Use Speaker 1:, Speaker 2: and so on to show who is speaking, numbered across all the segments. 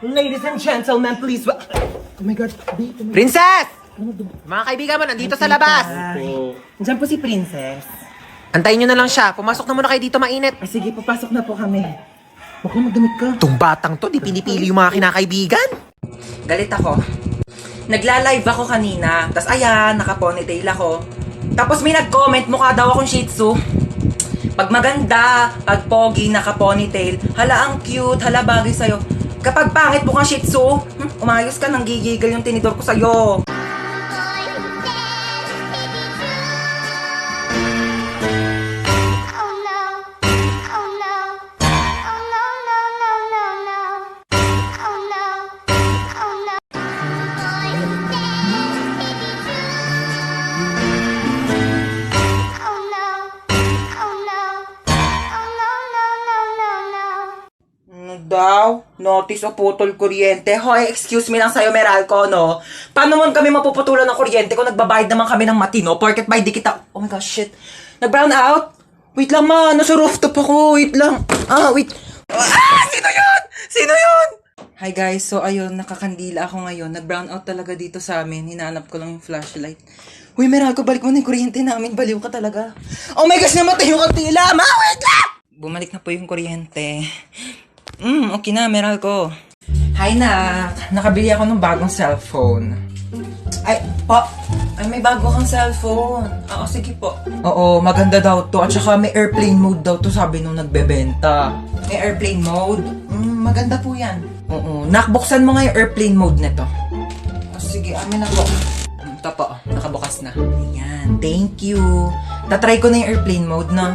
Speaker 1: Ladies and gentlemen, please. Oh my God, babe.
Speaker 2: Princess! Mga kaibigan mo, nandito sa labas.
Speaker 1: Diyan po si Princess.
Speaker 2: Antayin nyo na lang siya. Pumasok na muna kayo dito, mainit.
Speaker 1: Ay, sige, papasok na po kami. Baka magdamit ka.
Speaker 2: Itong batang to, di pinipili yung mga kinakaibigan.
Speaker 3: Galit ako. Nagla-live ako kanina, tas ayan, naka-ponytail ako. Tapos may nag-comment, mukha daw akong Shih Tzu. Pag maganda, pag pogi, naka-ponytail, hala ang cute, hala bagay sa'yo. Kapag pangit mukhang Shih Tzu, umayos ka, nang gigigil yung tinidor ko sa'yo. Daw, notice o putol kuryente. Hoy, excuse me lang sa'yo, Meralco, no? Paano mo kami mapuputulan ng kuryente kung nagbabayad naman kami ng matino? Porket by di kita... Oh my gosh, shit. Nag-brown out? Wait lang, ma. Nasa rooftop ako. Wait lang. Wait. Sino yun? Sino yun? Hi guys, so ayun, nakakandila ako ngayon. Nag-brown out talaga dito sa amin. Hinahanap ko lang yung flashlight. Uy, Meralco, balik mo na yung kuryente namin. Baliw ka talaga. Oh my gosh, namatay yung kantila. Ma, wait lang! Bumalik na po yung kuryente. Okay na, Meralco. Hi, Nak. Nakabili ako ng bagong cellphone. Ay, may bago kang cellphone. Oo, sige po. Oo, maganda daw to. At saka may airplane mode daw to, sabi nung nagbebenta. May airplane mode? Maganda po yan. Oo. Nak, buksan mo nga yung airplane mode nito. Sige, amin na po. Ito po, nakabukas na. Ayan, thank you. Tatry ko na yung airplane mode, no?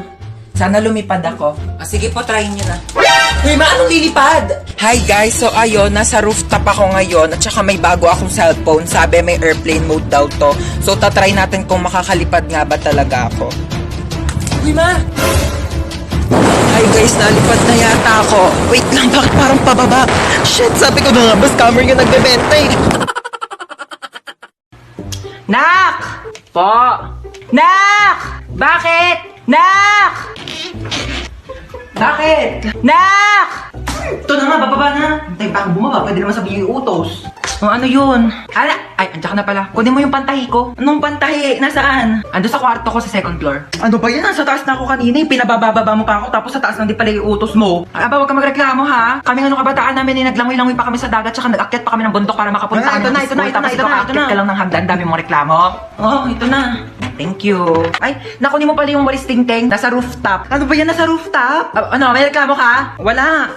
Speaker 3: Sana lumipad ako. Sige po, try nyo na. Uy, anong lilipad? Hi guys, so ayun, nasa rooftop ako ngayon at saka may bago akong cellphone. Sabi may airplane mode daw to. So tatry natin kung makakalipad nga ba talaga ako. Uy, ma! Hi guys, nalipad na yata ako. Wait lang, bakit parang pababa? Shit, sabi ko na nga, ba scammer yung nagbebenta eh. Nak! Po! Nak! Bakit? Nak! Bakit? Nak! Ito na nga, bababa na. Hintay pa ako bumaba, pwede naman sabihin yung utos. Ano yun? Ay, andyan ka na pala. Kunin mo yung pantahi ko. Anong pantahi? Nasaan? Ando sa kwarto ko sa second floor. Ano ba yan? Nasa taas na ako kanina. Pinabababa mo pa ako, tapos sa taas na di pala yung utos mo. Aba, huwag ka magreklamo ha. Kaming ano kabataan namin, naglangoy-langoy pa kami sa dagat, tsaka nag-akyat pa kami ng bundok para makapunta kami ng school. Tapos ito ka lang ng hagdan, dami mong reklamo. Ito na. Thank you. Ay, nakunin mo pala yung walis ting-ting. Nasa rooftop. Ano ba yan? Nasa rooftop? May reklamo ka? Wala.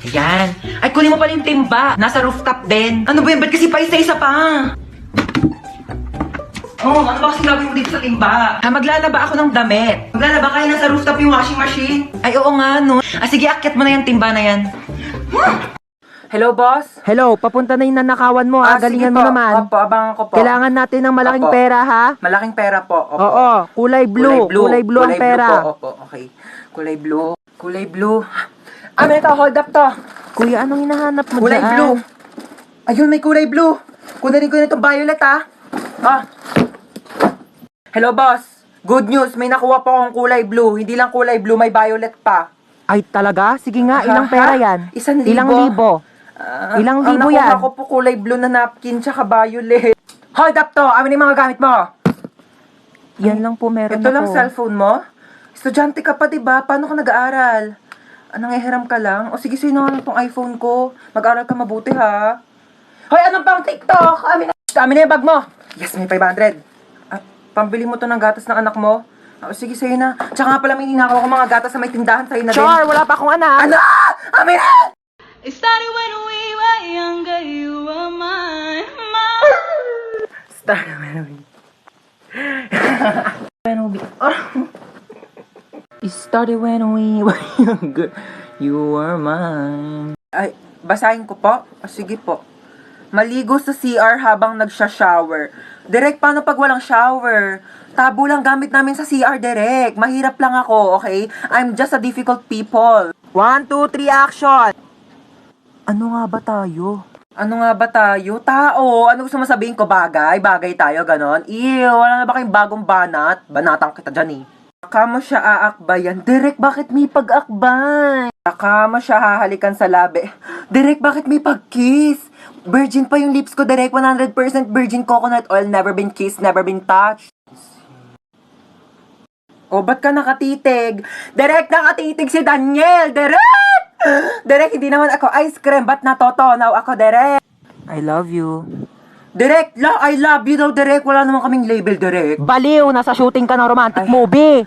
Speaker 3: Ayan. Ay, kunin mo pala yung timba. Nasa rooftop din. Ano ba yan? Ba't kasi pa isa-isa pa? Ano ba kasi gagawin mo dito sa timba? Maglalaba ako ng damit. Maglalaba kayo nasa rooftop yung washing machine? Ay, oo nga, no. Sige, akyat mo na yung timba na yan. Hello, boss?
Speaker 2: Hello, papunta na yung nanakawan mo ha. Galingan mo naman.
Speaker 3: Opo, abangan ko po.
Speaker 2: Kailangan natin ng malaking
Speaker 3: Opo.
Speaker 2: pera ha.
Speaker 3: Malaking pera po. Opo.
Speaker 2: Oo, kulay blue. Kulay blue ang pera.
Speaker 3: Opo, okay. Kulay blue. Ito, hold up to.
Speaker 2: Kuya, anong hinahanap mo
Speaker 3: Kulay
Speaker 2: dyan?
Speaker 3: blue. Ayun, may kulay blue. Kunin ko na itong violet, ha? Hello, boss. Good news, may nakuha po akong kulay blue. Hindi lang kulay blue, may violet pa.
Speaker 2: Ay, talaga? Sige nga, ilang pera yan?
Speaker 3: 1,000.
Speaker 2: Ilang libo? Ilang libo yan?
Speaker 3: Ang nakuha ko po kulay blue na napkin, tsaka violet. Hold up to. Amin yung mga gamit mo.
Speaker 2: Yan lang po meron
Speaker 3: Ito lang
Speaker 2: ako.
Speaker 3: cellphone mo? Estudyante ka pa, diba? Paano ka nag-aaral? Nangihiram ka lang? O sige, sino nga tong iPhone ko? Mag-aaral ka mabuti, ha? Hoy, anong pang TikTok? Amin na yung bag mo. Yes, may 500. Pambili mo to ng gatas ng anak mo? O sige, sa'yo na. Tsaka nga pala may ninakaw ko mga gatas na may tindahan sa'yo na din.
Speaker 2: Char, wala pa akong anak.
Speaker 3: Ano? Amin na!
Speaker 4: It started when we were younger, you were mine.
Speaker 3: Start naman.
Speaker 2: It started when we were younger. You were mine.
Speaker 3: Ay, basahin ko po? Sige po. Maligo sa CR habang nagsha-shower. Direk, paano pag walang shower? Tabo lang gamit namin sa CR, Direk. Mahirap lang ako, okay? I'm just a difficult people.
Speaker 2: 1, 2, 3, action! Ano nga ba tayo?
Speaker 3: Ano nga ba tayo? Tao. Ano gusto mo sabihin ko? Bagay? Bagay tayo, ganon? Ew, wala na ba kayong bagong banat? Banatang kita dyan eh. Saka mo siya aakbayan. Direk, bakit may pag-akbay? Saka mo siya hahalikan sa labi. Direk, bakit may pag-kiss? Virgin pa yung lips ko, Direk. 100% virgin coconut oil. Never been kissed, never been touched. O, ba't ka nakatitig? Direk, nakatitig si Daniel! Direk! Direk, hindi naman ako ice cream. Ba't natotonaw ako, Direk?
Speaker 2: I love you.
Speaker 3: Direk, I love you daw, Direk. Wala naman kaming label, Direk.
Speaker 2: Baliw, nasa shooting ka ng romantic movie.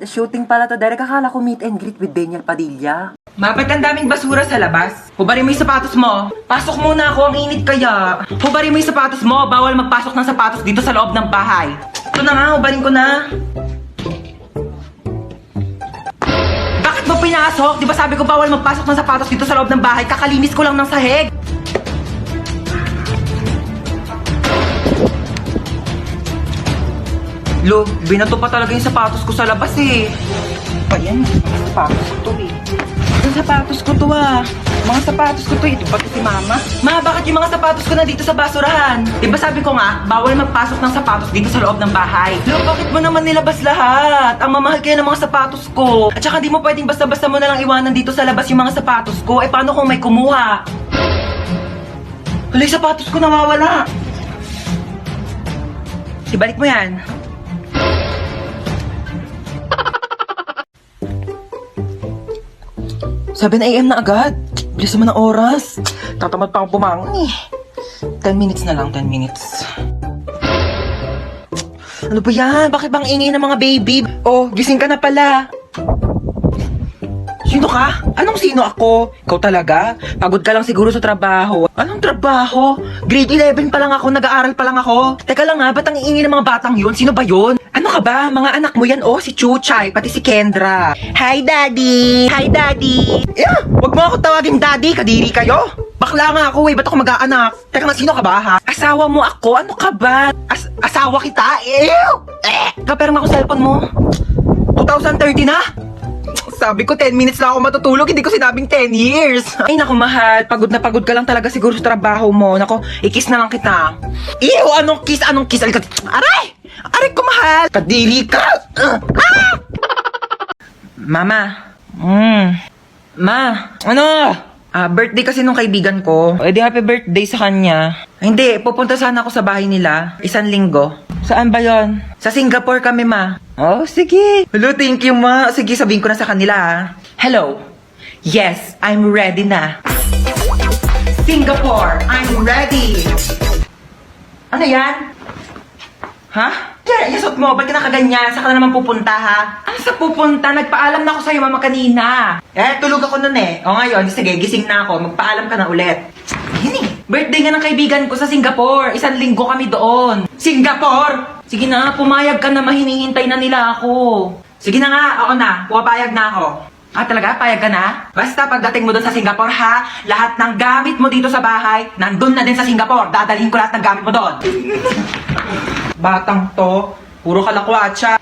Speaker 3: Shooting pala to, Derek. Akala ko meet and greet with Daniel Padilla. Mapit ang daming basura sa labas. Hubarin mo yung sapatos mo. Pasok muna ako, ang init kaya. Hubarin mo yung sapatos mo. Bawal magpasok ng sapatos dito sa loob ng bahay. Ito na nga, hubarin ko na. Bakit mo pinasok? Di ba sabi ko bawal magpasok ng sapatos dito sa loob ng bahay? Kakalinis ko lang ng sahig. Lo, binato pa talaga yung sapatos ko sa labas eh. Pa yan, mga sapatos ko to eh. Yung sapatos ko to ah. Mga sapatos ko to eh. Di ba to si mama? Ma, bakit yung mga sapatos ko na dito sa basurahan? Di ba sabi ko nga, bawal magpasok ng sapatos dito sa loob ng bahay. Lo, bakit mo naman nilabas lahat? Ang mamahal kaya ng mga sapatos ko. At saka di mo pwedeng basta-basta mo na lang iwanan dito sa labas yung mga sapatos ko. Eh paano kung may kumuha? Hala, yung sapatos ko nawawala. Ibalik mo yan. Sabi na AM na agad. Bilis naman ang oras. Tatamad pa akong bumangon eh. 10 minutes na lang, 10 minutes. Ano ba yan? Bakit bang ingay ng mga baby? Oh, gising ka na pala. Sino ka? Anong sino ako? Ikaw talaga? Pagod ka lang siguro sa trabaho. Anong trabaho? Grade 11 pa lang ako, nag-aaral pa lang ako. Teka lang ha, ba't ang ingay ng mga batang yun? Sino ba yun? Ano ka ba? Mga anak mo yan, oh, si Chuchay, pati si Kendra. Hi, Daddy! Hi, Daddy! Wag mo ako tawagin Daddy, kadiri kayo. Bakla nga ako, ba't ako mag-aanak? Teka nga, sino ka ba, ha? Asawa mo ako? Ano ka ba? Asawa kita? Ew! Kapera nga ako cellphone mo. 2030 na? Sabi ko 10 minutes lang ako matutulog, hindi ko sinabing 10 years. Ay naku mahal, pagod na pagod ka lang talaga siguro sa trabaho mo. Naku, i-kiss na lang kita. Ew, anong kiss? Anong kiss? Aray! Aray ko mahal! Kadiri ka! Mama. Ma, ano? Birthday kasi nung kaibigan ko. Eh di happy birthday sa kanya. Hindi, pupunta sana ako sa bahay nila. 1 linggo. Saan ba yon? Sa Singapore kami, ma. Oh, sige. Hello, thank you, ma. Sige, sabihin ko na sa kanila, ha. Hello. Yes, I'm ready na. Singapore, I'm ready. Ano yan? Ha? Yan, yasot mo. Ba't ka nakaganyan? Saan ka na naman pupunta, ha? Ano sa pupunta? Nagpaalam na ako sa'yo, mama, kanina. Tulog ako nun eh. O ngayon, sige, gising na ako. Magpaalam ka na ulit. Hini. Birthday nga ng kaibigan ko sa Singapore. 1 linggo kami doon. Singapore! Sige na, pumayag ka na, mahinihintay na nila ako. Sige na nga, ako na. Pumapayag na ako. Talaga? Payag ka na? Basta pagdating mo doon sa Singapore, ha? Lahat ng gamit mo dito sa bahay, nandun na din sa Singapore. Dadalhin ko lahat ng gamit mo doon. Batang to, puro kalakwatsa.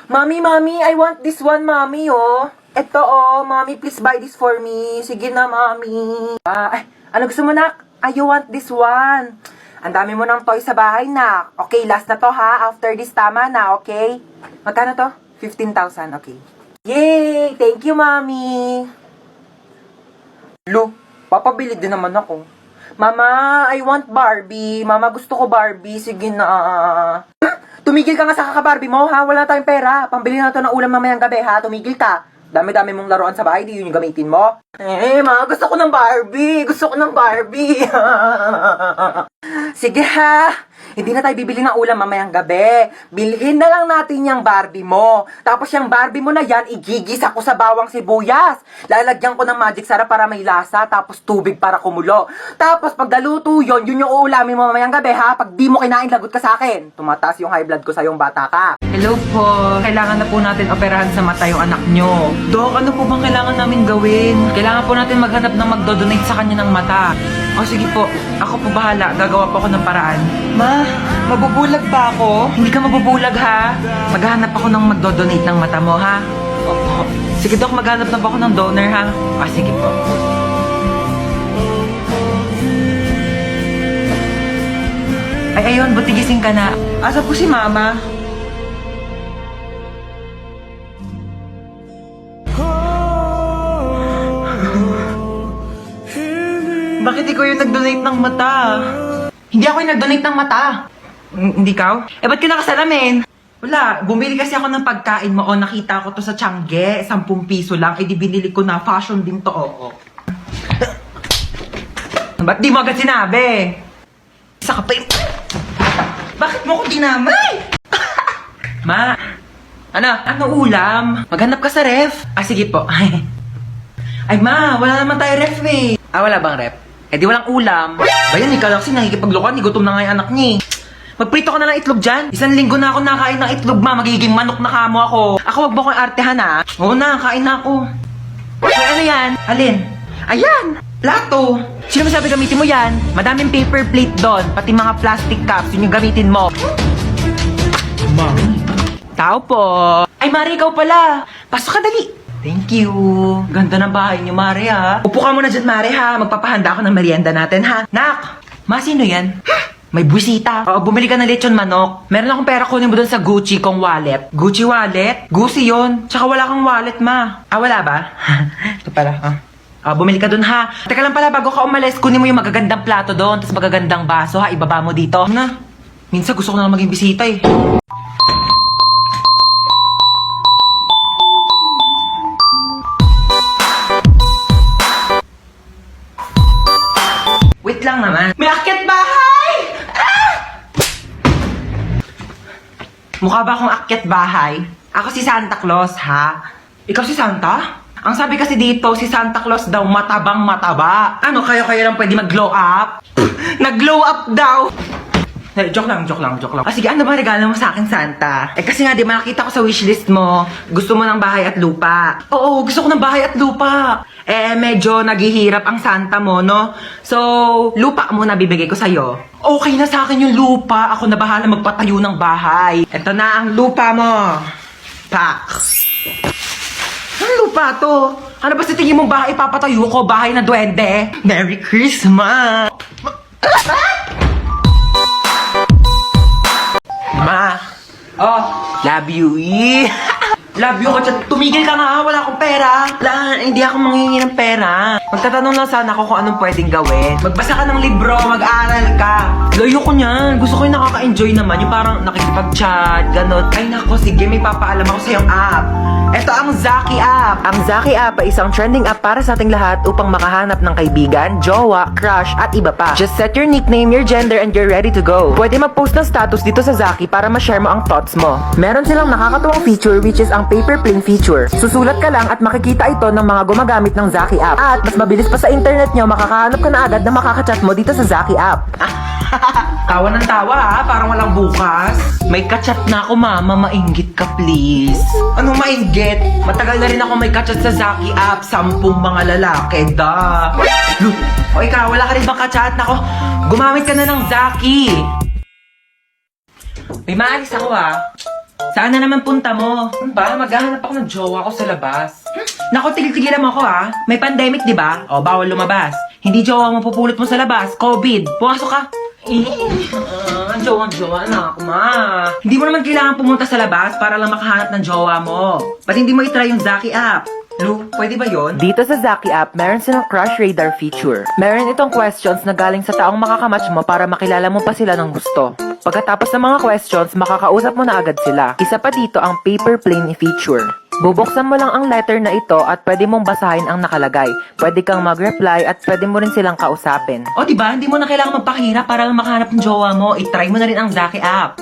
Speaker 3: Mami, I want this one, mami, oh. Eto, oh, mami, please buy this for me. Sige na, mami. Ano gusto mo, nak? You want this one. Ang dami mo ng toy sa bahay, nak. Okay, last na to, ha? After this, tama na, okay? Magkano to? 15,000, okay. Yay! Thank you, mami. Lo, papabili din naman ako. Mama, I want Barbie. Mama, gusto ko Barbie. Sige na. Tumigil ka nga sa kaka-Barbie mo, ha? Wala tayong pera. Pambili na to ng ulam mamayang gabi, ha? Tumigil ka. Dami-dami mong laruan sa bahay, di yun yung gamitin mo. Ma, gusto ko ng Barbie. Gusto ko ng Barbie. Sige, ha? Hindi na tayo bibili ng ulam mamayang gabi. Bilhin na lang natin yung Barbie mo. Tapos yung Barbie mo na yan, igigisa ko sa bawang sibuyas. Lalagyan ko ng magic sarap para may lasa, tapos tubig para kumulo. Tapos pag naluto yun yung uulamin mo mamayang gabi, ha? Pag di mo kinain, lagot ka sa akin. Tumataas yung high blood ko sa yung bata ka. Hello po. Kailangan na po natin operahan sa mata yung anak nyo. Dok, ano po bang kailangan namin gawin? Kailangan po natin maghanap ng magdodonate sa kanya ng mata. O sige po, ako po bahala. Gagawa po ako ng paraan. Ma, mabubulag ba ako? Hindi ka mabubulag, ha? Maghahanap ako ng magdodonate ng mata mo, ha? Opo. Sige, Dok, maghanap na po ako ng donor, ha? Sige po. Ay, ayun, buti gising ka na. Asa po si Mama? Bakit ikaw yung nag-donate ng mata? Hindi ako yung nag-donate ng mata. Hindi ikaw? Eh, ba't ka nakasalamin? Wala, bumili kasi ako ng pagkain mo. O, nakita ko to sa Tiangge. 10 piso lang. Eh, di binili ko na. Fashion din to, oo. Ba't di mo agad sinabi? Isa ka pa yung... Bakit mo ko dinamay? Ma, ano ulam? Maghanap ka sa ref? Ah, sige po. Ay, ma, wala naman tayo ref eh. Ah, wala bang ref? Eh, di walang ulam. Bayan, ikaw lang kasi nakikipaglukan. Gutom na nga yung anak niya. Magprito ka na ng itlog dyan. 1 linggo na ako nakain ng itlog, ma. Magiging manok na kamo ako. Ako, wag mo akong artehan, ha? Oo na, kain na ako. Ay, ano yan? Alin? Ayan! Plato! Sino masabi gamitin mo yan? Madaming paper plate doon. Pati mga plastic cups, yun yung gamitin mo. Mami. Tao po. Ay, Mari, ikaw pala. Pasok ka, dali. Thank you. Ganda ng bahay niyo, Mari, ha? Upo ka muna dyan, Mari, ha? Magpapahanda ako ng merienda natin, ha? Nak! Ma, sino yan? May buwisita. Oo, bumili ka ng lechon manok. Meron akong pera, kunin mo doon sa Gucci kong wallet. Gucci wallet? Gucci yon. Tsaka wala kang wallet, ma. Ah, wala ba? Ito pala, ha? Bumili ka doon, ha? Teka lang pala, bago ka umalis, kunin mo yung magagandang plato doon, tapos magagandang baso, ha? Ibaba mo dito. Na, minsan gusto ko na lang maging bisita, eh. Wait lang naman. May akyat bahay! Ah! Mukha ba akong akyat bahay? Ako si Santa Claus, ha? Ikaw si Santa? Ang sabi kasi dito, si Santa Claus daw matabang mataba. Ano, kayo lang pwede mag-glow up? Nag-glow up daw! Joke lang. Ah, sige, ano ba regalo mo sa akin, Santa? Eh, kasi nga, di ba, nakita ko sa wishlist mo, gusto mo ng bahay at lupa. Oo, gusto ko ng bahay at lupa. Eh, medyo naghihirap ang Santa mo, no? So, lupa muna bibigay ko sa'yo. Okay na sa akin yung lupa. Ako na bahala magpatayo ng bahay. Ito na ang lupa mo. Pak. Anong lupa to? Ano ba sa tingin mong bahay papatayo ko? Bahay na duwende? Merry Christmas! Ma! Oh, love you. Love you, Kachat. Tumigil ka nga, wala akong pera. Wala, hindi ako manghingi ng pera. Magtatanong lang sana ako kung anong pwedeng gawin. Magbasa ka ng libro, mag-aral ka. Layo ko niyan. Gusto ko yung nakaka-enjoy naman. Yung parang nakikipag-chat, gano'n. Ay nako, sige, may papaalam ako sa iyong app. Ito ang Zaki app. Ang Zaki app ay isang trending app para sa ating lahat upang makahanap ng kaibigan, jowa, crush, at iba pa. Just set your nickname, your gender, and you're ready to go. Pwede mag-post ng status dito sa Zaki para ma-share mo ang thoughts mo. Meron silang nakakatuwang feature which is ang paper plane feature. Susulat ka lang at makikita ito ng mga gumagamit ng Zaki app. At mas mabilis pa sa internet nyo, makakahanap ka na agad na makakachat mo dito sa Zaki app. Tawa ng tawa, ha? Parang walang bukas. May kachat na ako, mama. Mainggit ka, please. Anong mainggit? Matagal na rin ako may kachat sa Zaki app. 10 mga lalaki, da. Look, o ikaw, wala ka rin bang kachat? Nako, gumamit ka na ng Zaki. May maalis ako, ha? Saan na naman punta mo? Ba, maghahanap ako ng jowa ko sa labas. Nako, tigil-tigilan mo ako, ha? May pandemic, di ba? O, bawal lumabas. Hindi jowa mo pupulot mo sa labas. COVID. Pumasok ka. Ang jowa na ako, ma. Hindi mo naman kailangan pumunta sa labas para lang makahanap ng jowa mo. Ba't hindi mo itry yung Zaki app? Lu, pwede ba yon? Dito sa Zaki app, meron silang crush radar feature. Meron itong questions na galing sa taong makakamatch mo para makilala mo pa sila ng gusto. Pagkatapos ng mga questions, makakausap mo na agad sila. Isa pa dito ang paper plane feature. Bubuksan mo lang ang letter na ito at pwede mong basahin ang nakalagay. Pwede kang mag-reply at pwede mo rin silang kausapin. O diba, hindi mo na kailangan magpakahirap para lang makahanap ng jowa mo. I-try mo na rin ang Zaki app.